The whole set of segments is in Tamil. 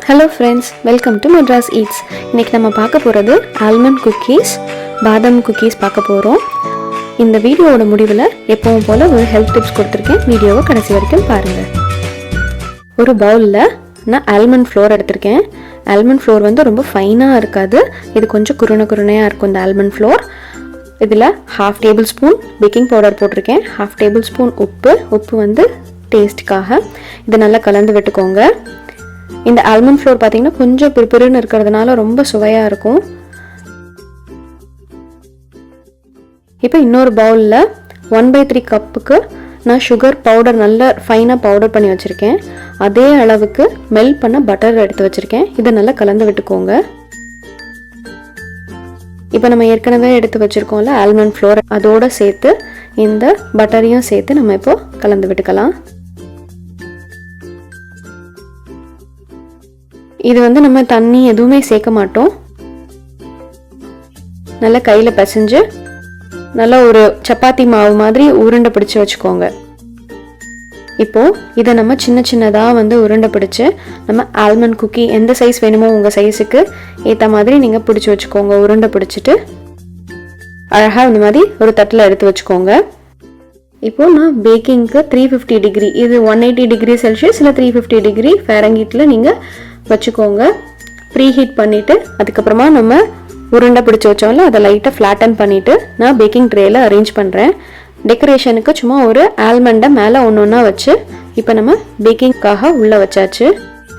Hello friends, welcome to Madras Eats. இன்னைக்கு நம்ம பார்க்க போகிறது ஆல்மண்ட் குக்கீஸ், பாதாம் குக்கீஸ் பார்க்க போகிறோம். இந்த வீடியோவோட முடிவில் எப்பவும் போல் ஒரு ஹெல்த் டிப்ஸ் கொடுத்துருக்கேன். வீடியோவை கடைசி வரைக்கும் பாருங்கள். ஒரு பவுலில் நான் ஆல்மண்ட் ஃப்ளோர் எடுத்திருக்கேன். ஆல்மண்ட் ஃப்ளோர் வந்து ரொம்ப ஃபைனாக இருக்காது, இது கொஞ்சம் குருணையாக இருக்கும் இந்த ஆல்மண்ட் ஃப்ளோர். இதில் 1/2 டேபிள் ஸ்பூன் பேக்கிங் பவுடர் போட்டிருக்கேன், 1/2 டேபிள் ஸ்பூன் உப்பு வந்து டேஸ்ட்டுக்காக. இதை நல்லா கலந்து விட்டுக்கோங்க. இந்த ஆல்மண்ட் ஃப்ளோர் பார்த்தீங்கன்னா கொஞ்சம் பிறுபிறுன்னு இருக்கிறதுனால ரொம்ப சுவையாக இருக்கும். இப்போ இன்னொரு பவுலில் 1/3 கப்புக்கு நான் சுகர் பவுடர் நல்லா ஃபைனாக பவுடர் பண்ணி வச்சுருக்கேன். அதே அளவுக்கு மெல்ட் பண்ண பட்டர் எடுத்து வச்சுருக்கேன். இதை நல்லா கலந்து விட்டுக்கோங்க. இப்போ நம்ம ஏற்கனவே எடுத்து வச்சுருக்கோம்ல ஆல்மண்ட் ஃப்ளோர், அதோடு சேர்த்து இந்த பட்டரையும் சேர்த்து நம்ம இப்போ கலந்து விட்டுக்கலாம். இது வந்து நம்ம தண்ணி எதுவுமே சேர்க்க மாட்டோம். நல்லா கையில் பிசைஞ்சு நல்லா ஒரு சப்பாத்தி மாவு மாதிரி உருண்டை பிடிச்சி வச்சுக்கோங்க. இப்போது இதை நம்ம சின்னதாக வந்து உருண்டை பிடிச்சி நம்ம ஆல்மண்ட் குக்கி எந்த சைஸ் வேணுமோ உங்கள் சைஸுக்கு ஏற்ற மாதிரி நீங்கள் பிடிச்சி வச்சுக்கோங்க. உருண்டை பிடிச்சிட்டு அழகாக இந்த மாதிரி ஒரு தட்டில் எடுத்து வச்சுக்கோங்க. இப்போது நான் பேக்கிங்க்கு 350 டிகிரி, இது 180 டிகிரி செல்சியஸ் இல்லை 350 டிகிரி ஃபாரன்ஹீட்டில் நீங்கள் வச்சுக்கோங்க. ப்ரீ ஹீட் பண்ணிவிட்டு அதுக்கப்புறமா நம்ம உருண்டை பிடிச்சி வச்சோம்ல அதை லைட்டாக ஃப்ளாட்டன் பண்ணிவிட்டு நான் பேக்கிங் ட்ரேயில் அரேஞ்ச் பண்ணுறேன். டெக்கரேஷனுக்கு சும்மா ஒரு ஆல்மண்டை மேலே ஒன்றா வச்சு இப்போ நம்ம பேக்கிங்காக உள்ளே வச்சாச்சு.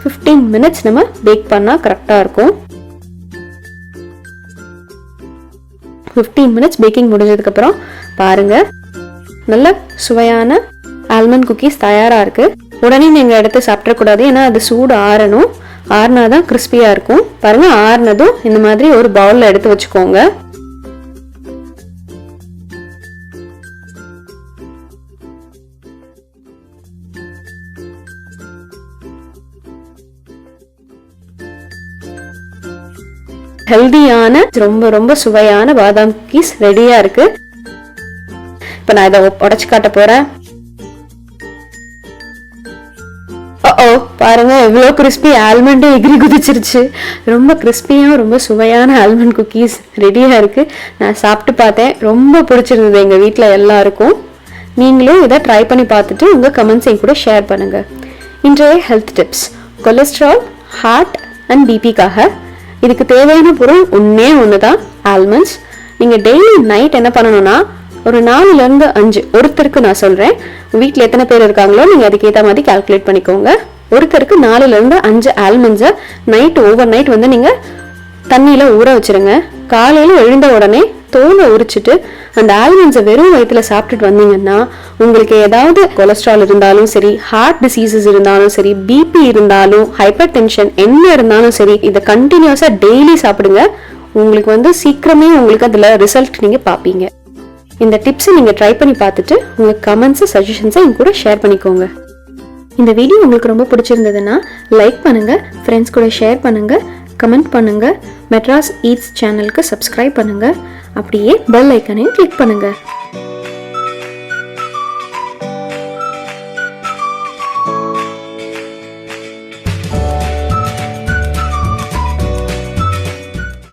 15 மினிட்ஸ் நம்ம பேக் பண்ணால் கரெக்டாக இருக்கும். 15 மினிட்ஸ் பேக்கிங் முடிஞ்சதுக்கப்புறம் பாருங்கள், நல்ல சுவையான ஆல்மண்ட் குக்கீஸ் தயாராக இருக்குது. உடனே நீங்கள் எடுத்து சாப்பிடக்கூடாது, ஏன்னா அது சூடு ஆறணும். ஆறுனாதான் கிறிஸ்பியாக இருக்கும். பாருங்கள், ஆறுனதும் இந்த மாதிரி ஒரு பவுலில் எடுத்து வச்சுக்கோங்க. ஹெல்தியான ரொம்ப சுவையான பாதாம் குக்கீஸ் ரெடியாக இருக்குது. இப்போ நான் இதை உடைச்சு காட்ட போகிறேன். பாருங்க, எவ்வளோ கிறிஸ்பி, ஆல்மண்டே எகிரி குதிச்சிருச்சு. ரொம்ப கிறிஸ்பியாக ரொம்ப சுவையான ஆல்மண்ட் குக்கீஸ் ரெடியாக இருக்குது. நான் சாப்பிட்டு பார்த்தேன், ரொம்ப பிடிச்சிருந்தது எங்கள் வீட்டில் எல்லாருக்கும். நீங்களும் இதை ட்ரை பண்ணி பார்த்துட்டு உங்கள் கமெண்ட்ஸ் என் கூட ஷேர் பண்ணுங்கள். இன்றைய health tips: cholesterol, heart and பிபிக்காக இதுக்கு தேவையான பொருள் ஒன்று தான், ஆல்மண்ட்ஸ். நீங்கள் டெய்லி நைட் என்ன பண்ணணும்னா ஒரு 4லேருந்து 5, ஒருத்தருக்கு நான் சொல்கிறேன், வீட்டில் எத்தனை பேர் இருக்காங்களோ நீங்கள் அதுக்கேற்ற மாதிரி கால்குலேட் பண்ணிக்கோங்க. ஒருத்தருக்கு 4லேருந்து 5 ஆல்மண்ட்ஸை ஓவர் நைட் வந்து நீங்கள் தண்ணியில் ஊற வச்சுருங்க. காலையில் எழுந்த உடனே தோலை உரிச்சிட்டு அந்த ஆல்மண்ட்ஸை வெறும் வயிற்றுல சாப்பிட்டுட்டு வந்தீங்கன்னா உங்களுக்கு ஏதாவது கொலஸ்ட்ரால் இருந்தாலும் சரி, ஹார்ட் டிசீசஸ் இருந்தாலும் சரி, பிபி இருந்தாலும், ஹைப்பர் டென்ஷன் என்ன இருந்தாலும் சரி, இதை கண்டினியூஸாக டெய்லி சாப்பிடுங்க. உங்களுக்கு வந்து சீக்கிரமே உங்களுக்கு அதில் ரிசல்ட் நீங்கள் பார்ப்பீங்க. இந்த டிப்ஸை நீங்கள் ட்ரை பண்ணி பார்த்துட்டு உங்கள் கமெண்ட்ஸு சஜஷன்ஸை என் கூட ஷேர் பண்ணிக்கோங்க. இந்த வீடியோ உங்களுக்கு ரொம்ப பிடிச்சிருந்ததுன்னா லைக் பண்ணுங்கள், ஃப்ரெண்ட்ஸ் கூட ஷேர் பண்ணுங்கள், கமெண்ட் பண்ணுங்கள், மெட்ராஸ் ஈட்ஸ் சேனலுக்கு சப்ஸ்கிரைப் பண்ணுங்கள், அப்படியே பெல் ஐக்கனையும் கிளிக் பண்ணுங்கள்.